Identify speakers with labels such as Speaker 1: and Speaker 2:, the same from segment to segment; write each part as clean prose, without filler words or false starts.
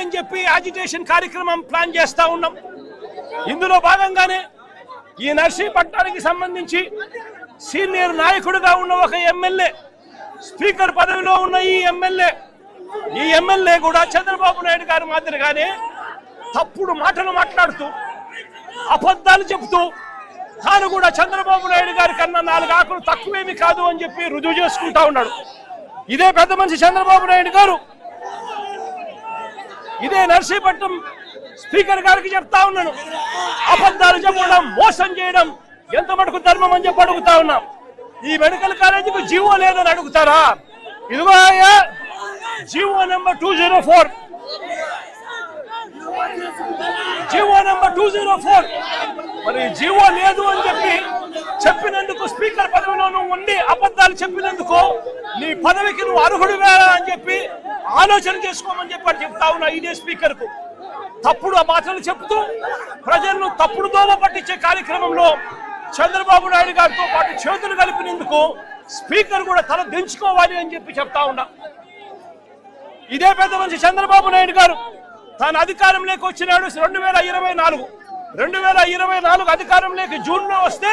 Speaker 1: అని చెప్పి యాజిటేషన్ కార్యక్రమం ప్లాన్ చేస్తా ఉన్నాం. ఇందులో భాగంగానే ఈ నర్సీపట్నానికి సంబంధించి సీనియర్ నాయకుడిగా ఉన్న ఒక ఎమ్మెల్యే, స్పీకర్ పదవిలో ఉన్న ఈ ఎమ్మెల్యే కూడా చంద్రబాబు నాయుడు గారి మాదిరిగానే తప్పుడు మాటలు మాట్లాడుతూ అబద్ధాలు చెబుతూ తాను కూడా చంద్రబాబు నాయుడు గారి కన్నా 4 ఆకులు తక్కువేమి కాదు అని చెప్పి రుజువు చేసుకుంటా ఉన్నాడు. ఇదే పెద్ద మనిషి చంద్రబాబు నాయుడు గారు ఇదే నర్సీపట్నం స్పీకర్ గారికి చెప్తా ఉన్నాను, అబద్ధాలు చెప్పడం, మోసం చేయడం ఎంత మటుకు ధర్మం అని చెప్పి అడుగుతా ఉన్నాం. ఈ మెడికల్ కాలేజీకి జీవో లేదని అడుగుతారా? ఇదిగో జీవో నెంబర్ 204, జీవో నెంబర్ 204. మరి జీవో లేదు అని చెప్పినందుకు స్పీకర్ పదవిలో ఉండి అబద్ధాలు చెప్పినందుకు నీ పదవికి నువ్వు అర్హుడివా అని చెప్పి ఆలోచన చేసుకోమని చెప్పి చెప్తా ఉన్నా. ఇదే స్పీకర్ కు తప్పుడు మాటలు చెప్తూ ప్రజలను తప్పుడు దోవ పట్టించే కార్యక్రమంలో చంద్రబాబు నాయుడు గారితో పాటు చేతులు కలిపినందుకు స్పీకర్ కూడా తల దించుకోవాలి అని చెప్పి చెప్తా ఉన్నా. ఇదే పెద్ద మనిషి చంద్రబాబు నాయుడు గారు తాను అధికారంలోకి వచ్చినాడు 2024 అధికారంలోకి జూన్లో వస్తే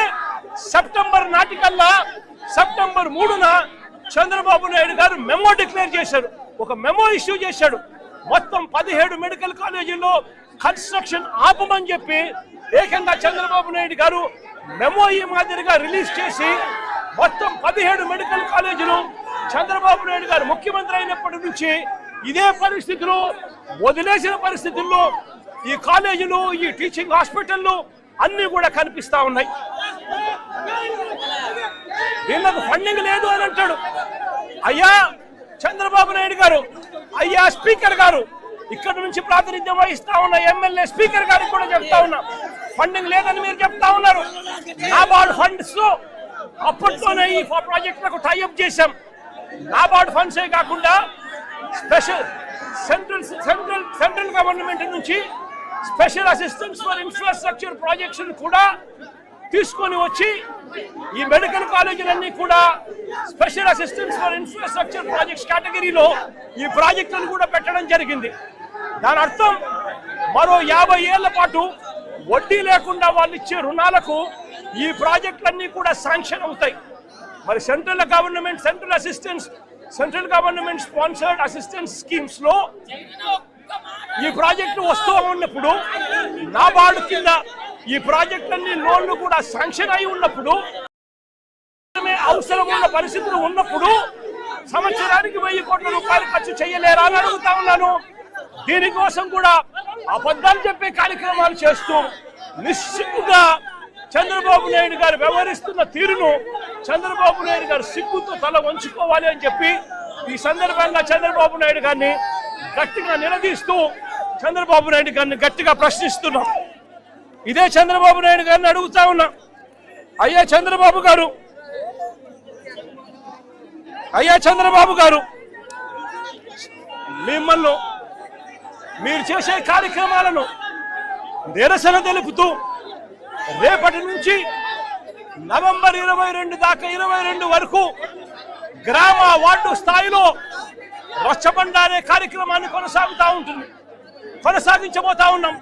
Speaker 1: సెప్టెంబర్ నాటికల్లా సెప్టెంబర్ 3న చంద్రబాబు నాయుడు గారు మెమో డిక్లేర్ చేశాడు, ఒక మెమో ఇష్యూ చేశాడు. మొత్తం 17 మెడికల్ కాలేజీల్లో కన్స్ట్రక్షన్ ఆపమని చెప్పి ఏకంగా చంద్రబాబు నాయుడు గారు మెమో ఈ మాదిరిగా రిలీజ్ చేసి మొత్తం 17 మెడికల్ కాలేజీలు చంద్రబాబు నాయుడు గారు ముఖ్యమంత్రి అయినప్పటి నుంచి ఇదే పరిస్థితులు వదిలేసిన పరిస్థితుల్లో ఈ కాలేజీలు, ఈ టీచింగ్ హాస్పిటల్లు అన్ని కూడా కనిపిస్తా ఉన్నాయి. వీళ్ళకు ఫండింగ్ లేదు అని అంటాడు. అయ్యా చంద్రబాబు నాయుడు గారు, అయ్యా స్పీకర్ గారు, ఇక్కడ నుంచి ప్రాతినిధ్యం వహిస్తా ఉన్న ఎమ్మెల్యే స్పీకర్ గారికి కూడా చెప్తా ఉన్నా, ఫండింగ్ లేదని మీరు చెప్తా ఉన్నారు. నాబార్డ్ ఫండ్స్ అప్పట్లోనే ఈ ప్రాజెక్టులకు టైఅప్ చేశాం. నాబార్డ్ ఫండ్సే కాకుండా స్పెషల్ సెంట్రల్ గవర్నమెంట్ నుంచి special assistance for infrastructure projects కూడా తీసుకొని వచ్చి ఈ మెడికల్ కాలేజీలన్నీ కూడా special assistance for infrastructure projects కేటగిరీలో ఈ ప్రాజెక్టులను కూడా పెట్టడం జరిగింది. దాని అర్థం మరో 50 ఏళ్ల పాటు వడ్డీ లేకుండా వాళ్ళు ఇచ్చే రుణాలకు ఈ ప్రాజెక్టులన్నీ కూడా శాంక్షన్ అవుతాయి. మరి central government sponsored assistance schemes లో ఈ ప్రాజెక్టు వస్తూ ఉన్నప్పుడు నాబార్డు కింద ఈ ప్రాజెక్టులన్నీ లోన్లు కూడా శాంక్షన్ అయి ఉన్నప్పుడు అవసరం ఉన్న పరిస్థితులు ఉన్నప్పుడు సంవత్సరానికి 1000 కోట్ల రూపాయలు ఖర్చు చేయలేరా అని అడుగుతా ఉన్నాను. దీనికోసం కూడా అబద్ధాలు చెప్పే కార్యక్రమాలు చేస్తూ నిశ్చితంగా చంద్రబాబు నాయుడు గారు వ్యవహరిస్తున్న తీరును చంద్రబాబు నాయుడు గారు సిగ్గుతో తల వంచుకోవాలి అని చెప్పి ఈ సందర్భంగా చంద్రబాబు నాయుడు గారిని గట్టిగా నిలదీస్తూ చంద్రబాబు నాయుడు గారిని గట్టిగా ప్రశ్నిస్తున్నాం. ఇదే చంద్రబాబు నాయుడు గారిని అడుగుతా ఉన్నా, అయ్యా చంద్రబాబు గారు మిమ్మల్ని మీరు చేసే కార్యక్రమాలను నిరసన తెలుపుతూ రేపటి నుంచి నవంబర్ 22 దాకా 22 వరకు గ్రామ వార్డు స్థాయిలో రచ్చబండ అనే కార్యక్రమాన్ని కొనసాగించబోతా ఉన్నాం.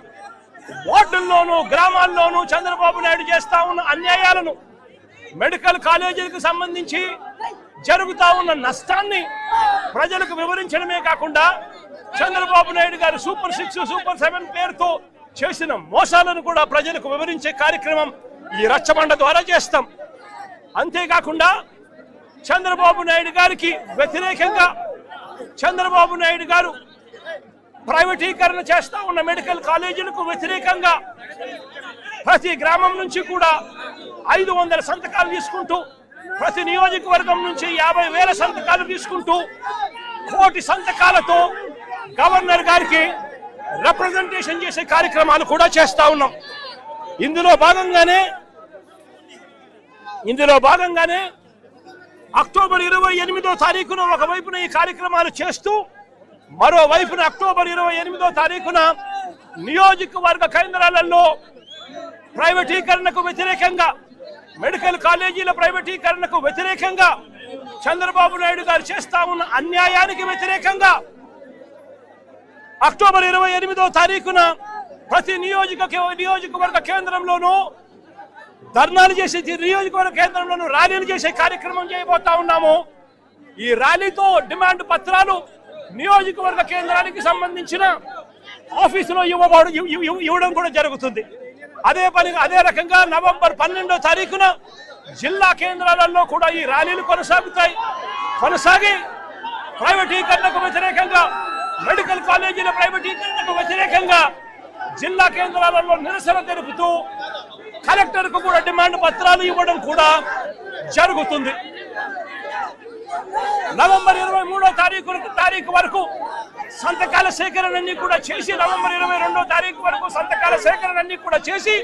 Speaker 1: వార్డుల్లోనూ గ్రామాల్లోనూ చంద్రబాబు నాయుడు చేస్తా ఉన్న అన్యాయాలను, మెడికల్ కాలేజీలకు సంబంధించి జరుగుతా ఉన్న నష్టాన్ని ప్రజలకు వివరించడమే కాకుండా చంద్రబాబు నాయుడు గారు సూపర్ 6, సూపర్ 7 పేరుతో చేసిన మోసాలను కూడా ప్రజలకు వివరించే కార్యక్రమం ఈ రచ్చబండ ద్వారా చేస్తాం. అంతేకాకుండా చంద్రబాబు నాయుడు గారికి వ్యతిరేకంగా చంద్రబాబు నాయుడు గారు ప్రైవేటీకరణ చేస్తా ఉన్న మెడికల్ కాలేజీలకు వ్యతిరేకంగా ప్రతి గ్రామం నుంచి కూడా 500 సంతకాలు తీసుకుంటూ, ప్రతి నియోజకవర్గం నుంచి 50,000 సంతకాలు తీసుకుంటూ 1 కోటి సంతకాలతో గవర్నర్ గారికి రిప్రజెంటేషన్ చేసే కార్యక్రమాలు కూడా చేస్తా ఉన్నాం. ఇందులో భాగంగానే అక్టోబర్ 28వ తారీఖున ఒకవైపున ఈ కార్యక్రమాలు చేస్తూ మరోవైపున అక్టోబర్ 28వ తారీఖున నియోజకవర్గ కేంద్రాలలో ప్రైవేటీకరణకు వ్యతిరేకంగా, మెడికల్ కాలేజీల ప్రైవేటీకరణకు వ్యతిరేకంగా, చంద్రబాబు నాయుడు గారు చేస్తా ఉన్న అన్యాయానికి వ్యతిరేకంగా అక్టోబర్ 28వ తారీఖున ప్రతి నియోజకవర్గ కేంద్రంలోనూ ధర్నాలు చేసే, నియోజకవర్గ కేంద్రంలోనూ ర్యాలీలు చేసే కార్యక్రమం చేయబోతా ఉన్నాము. ఈ ర్యాలీతో డిమాండ్ పత్రాలు నియోజకవర్గ కేంద్రానికి సంబంధించిన ఆఫీసులో ఇవ్వడం కూడా జరుగుతుంది. అదే రకంగా నవంబర్ 12వ తారీఖున జిల్లా కేంద్రాలలో కూడా ఈ ర్యాలీలు కొనసాగి ప్రైవేటీకరణకు వ్యతిరేకంగా, మెడికల్ కాలేజీల ప్రైవేటీకరణకు వ్యతిరేకంగా జిల్లా కేంద్రాలలో నిరసన తెలుపుతూ కలెక్టర్కు కూడా డిమాండ్ పత్రాలు ఇవ్వడం కూడా జరుగుతుంది. నవంబర్ 23వ తారీఖు వరకు సంతకాల సేకరణని కూడా చేసి, నవంబర్ 22వ తారీఖు వరకు సంతకాల సేకరణని కూడా చేసి,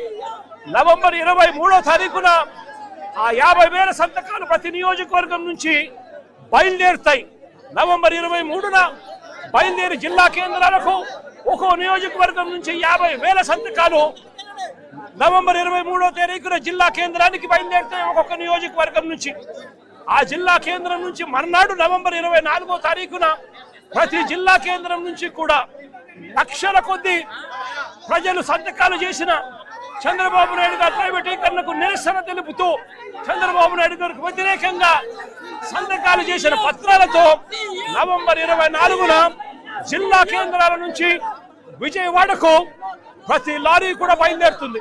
Speaker 1: నవంబర్ 23వ తారీఖున ఆ 50,000 సంతకాలు ప్రతి నియోజకవర్గం నుంచి బయలుదేరుతాయి. నవంబర్ 23న బయలుదేరి జిల్లా కేంద్రాలకు ఒక్కో నియోజకవర్గం నుంచి 50,000 సంతకాలు నవంబర్ 23వ తారీఖున జిల్లా కేంద్రానికి బయలుదేరుతాయి ఒక్కొక్క నియోజకవర్గం నుంచి. ఆ జిల్లా కేంద్రం నుంచి మర్నాడు నవంబర్ 24వ తారీఖున ప్రతి జిల్లా కేంద్రం నుంచి కూడా లక్షల కొద్ది ప్రజలు సంతకాలు చేసిన చంద్రబాబు నాయుడు గారి ప్రైవేటీకరణకు నిరసన తెలుపుతూ, చంద్రబాబు నాయుడు గారికి వ్యతిరేకంగా సంతకాలు చేసిన పత్రాలతో నవంబర్ 24న జిల్లా కేంద్రాల నుంచి విజయవాడకు ప్రతి లారీ కూడా బయలుదేరుతుంది.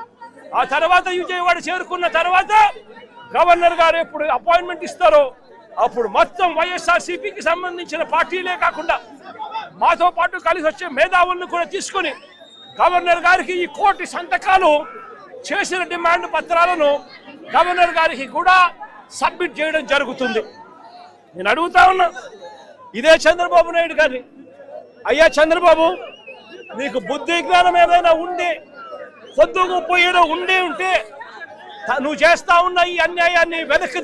Speaker 1: ఆ తర్వాత విజయవాడ చేరుకున్న తర్వాత గవర్నర్ గారు ఎప్పుడు అపాయింట్మెంట్ ఇస్తారో అప్పుడు మొత్తం వైఎస్ఆర్సీపీకి సంబంధించిన పార్టీలే కాకుండా మాతో పాటు కలిసి వచ్చే మేధావులను కూడా తీసుకుని గవర్నర్ గారికి ఈ 1 కోటి సంతకాలు చేసిన డిమాండ్ పత్రాలను గవర్నర్ గారికి కూడా సబ్మిట్ చేయడం జరుగుతుంది. నేను అడుగుతా ఉన్నా ఇదే చంద్రబాబు నాయుడు గారిని, అయ్యా చంద్రబాబు, నీకు బుద్ధి జ్ఞానం ఏదైనా ఉండి పొద్దు ముప్పో ఉంటే నువ్వు చేస్తా ఉన్న ఈ అన్యాయాన్ని వెనక్కి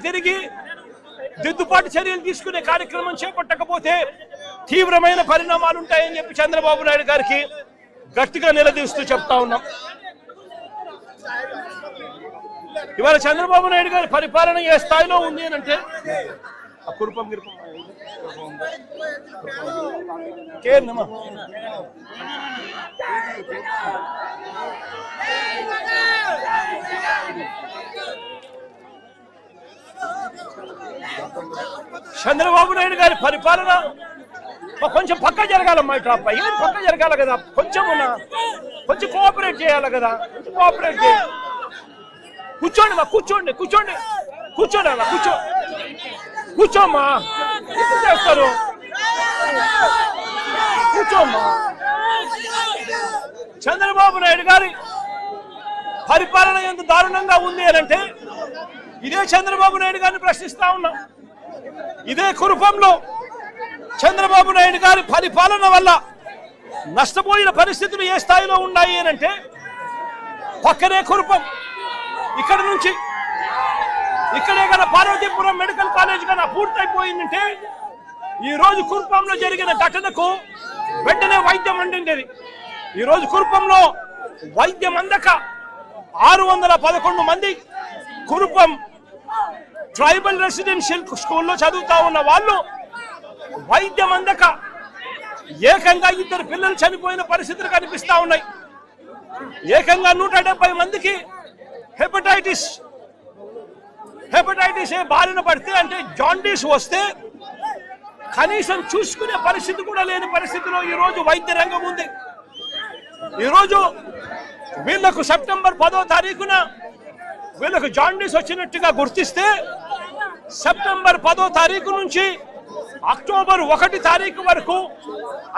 Speaker 1: తిరిగి దిద్దుబాటు చర్యలు తీసుకునే కార్యక్రమం చేపట్టకపోతే తీవ్రమైన పరిణామాలు ఉంటాయని చెప్పి చంద్రబాబు నాయుడు గారికి గట్టిగా నిలదీస్తూ చెప్తా ఉన్నాం. ఇవాళ చంద్రబాబు నాయుడు గారి పరిపాలన ఏ స్థాయిలో ఉంది అని అంటే కురుపం చంద్రబాబు నాయుడు గారి పరిపాలన కొంచెం పక్క జరగాలమ్మా, ఇట్లా పక్క జరగాలి కదా, కొంచెం కోఆపరేట్ చేయాలి కదా, కోఆపరేట్ చేయాలి. కూర్చోండి అలా కూర్చోమ్మా, చేస్తారు కూర్చోమ్మా. చంద్రబాబు నాయుడు గారి పరిపాలన ఎంత దారుణంగా ఉంది అని అంటే ఇదే చంద్రబాబు నాయుడు గారిని ప్రశ్నిస్తా ఉన్నాం. ఇదే కురుపంలో చంద్రబాబు నాయుడు గారి పరిపాలన వల్ల నష్టపోయిన పరిస్థితులు ఏ స్థాయిలో ఉన్నాయి అని అంటే పక్కనే కురుపం, ఇక్కడే కదా పార్వతీపురం మెడికల్ కాలేజ్ కన్నా పూర్తయిపోయిందంటే ఈ రోజు కురుపంలో జరిగిన ఘటనకు వెంటనే వైద్యం అందిండేది. ఈ రోజు కురుపంలో వైద్యం అందక 611 మంది కురుపం ట్రైబల్ రెసిడెన్షియల్ స్కూల్లో చదువుతా ఉన్న వాళ్ళు వైద్యం అందక ఏకంగా 2 పిల్లలు చనిపోయిన పరిస్థితులు కనిపిస్తా ఉన్నాయి. ఏకంగా 170 మందికి హెపటైటిస్ ఏ బారిన పడితే, అంటే జాండీస్ వస్తే కనీసం చూసుకునే పరిస్థితి కూడా లేని పరిస్థితిలో ఈ రోజు వైద్య రంగం ఉంది. ఈరోజు వీళ్లకు సెప్టెంబర్ 10వ తారీఖున వీళ్ళకు జాండీస్ వచ్చినట్టుగా గుర్తిస్తే సెప్టెంబర్ 10వ తారీఖు నుంచి అక్టోబర్ 1 తారీఖు వరకు,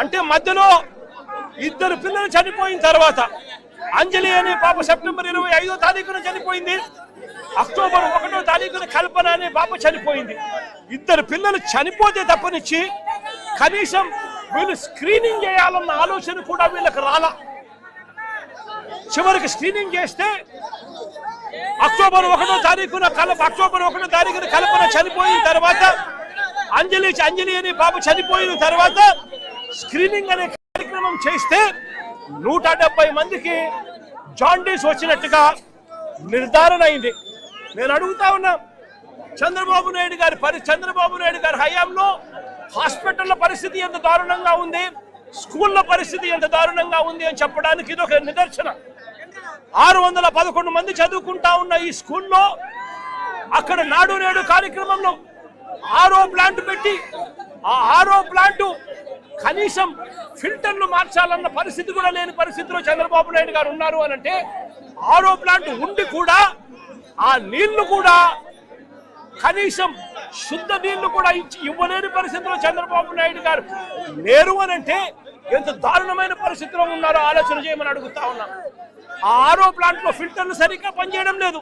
Speaker 1: అంటే మధ్యలో 2 పిల్లలు చనిపోయిన తర్వాత అంజలి అనే పాప సెప్టెంబర్ 25వ తారీఖున చనిపోయింది. అక్టోబర్ 1వ తారీఖున కల్పన అనే పాప చనిపోయింది. 2 పిల్లలు చనిపోతే తప్పనిచ్చి కనీసం వీళ్ళు స్క్రీనింగ్ చేయాలన్న ఆలోచన కూడా వీళ్ళకి రాలా. చివరికి స్క్రీనింగ్ చేస్తే అక్టోబర్ 1వ తారీఖున కల్పన చనిపోయిన తర్వాత అంజలి అనే పాప చనిపోయిన తర్వాత స్క్రీనింగ్ అనే కార్యక్రమం చేస్తే 170 మందికి జాండీస్ వచ్చినట్టుగా నిర్ధారణ అయింది. నేను అడుగుతా ఉన్నా, చంద్రబాబు నాయుడు గారి హయాంలో హాస్పిటల్ల పరిస్థితి ఎంత దారుణంగా ఉంది, స్కూళ్ళ పరిస్థితి ఎంత దారుణంగా ఉంది అని చెప్పడానికి ఇది ఒక నిదర్శనం. 611 మంది చదువుకుంటా ఉన్న ఈ స్కూల్లో అక్కడ నాడు నేడు కార్యక్రమంలో ఆరో ప్లాంట్ పెట్టి ఆ ఆరో ప్లాంట్ కనీసం ఫిల్టర్లు మార్చాలన్న పరిస్థితి కూడా లేని పరిస్థితిలో చంద్రబాబు నాయుడు గారు ఉన్నారు అని అంటే, ఆరో ప్లాంట్ ఉండి కూడా ఆ నీళ్లు కూడా కనీసం శుద్ధ నీళ్లు కూడా ఇవ్వలేని పరిస్థితిలో చంద్రబాబు నాయుడు గారు లేరు అని అంటే ఎంత దారుణమైన పరిస్థితిలో ఉన్నారో ఆలోచన చేయమని అడుగుతా ఉన్నాం. ఆ ఆరో ప్లాంట్ లో ఫిల్టర్లు సరిగ్గా పనిచేయడం లేదు,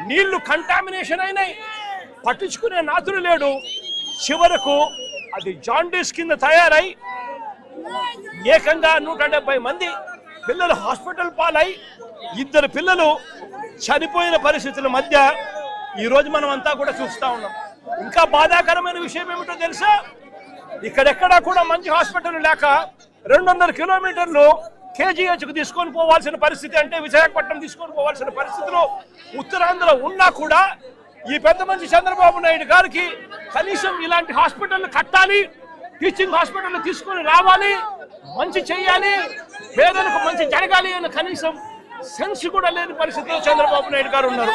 Speaker 1: నీళ్లు కంటామినేషన్ అయినాయి, పట్టించుకునే నాతుడు లేడు. చివరకు అది జాండీస్ కింద తయారై ఏకంగా 170 మంది పిల్లలు హాస్పిటల్ పాలై 2 పిల్లలు చనిపోయిన పరిస్థితుల మధ్య ఈరోజు మనం అంతా కూడా చూస్తా ఉన్నాం. ఇంకా బాధాకరమైన విషయం ఏమిటో తెలుసా, ఇక్కడెక్కడా కూడా మంచి హాస్పిటల్ లేక 200 కిలోమీటర్లు కేజీహెచ్కు తీసుకొని పోవాల్సిన పరిస్థితి, అంటే విశాఖపట్నం తీసుకొని పోవాల్సిన పరిస్థితిలో ఉత్తరాంధ్ర ఉన్నా కూడా ఈ పెద్ద మంచి చంద్రబాబు నాయుడు గారికి కనీసం ఇలాంటి హాస్పిటల్ కట్టాలి, టీచింగ్ హాస్పిటల్ తీసుకొని రావాలి, మంచి చేయాలి, పేదలకు మంచి జరగాలి అని కనీసం సెన్స్ కూడా లేని పరిస్థితిలో చంద్రబాబు నాయుడు గారు ఉన్నారు.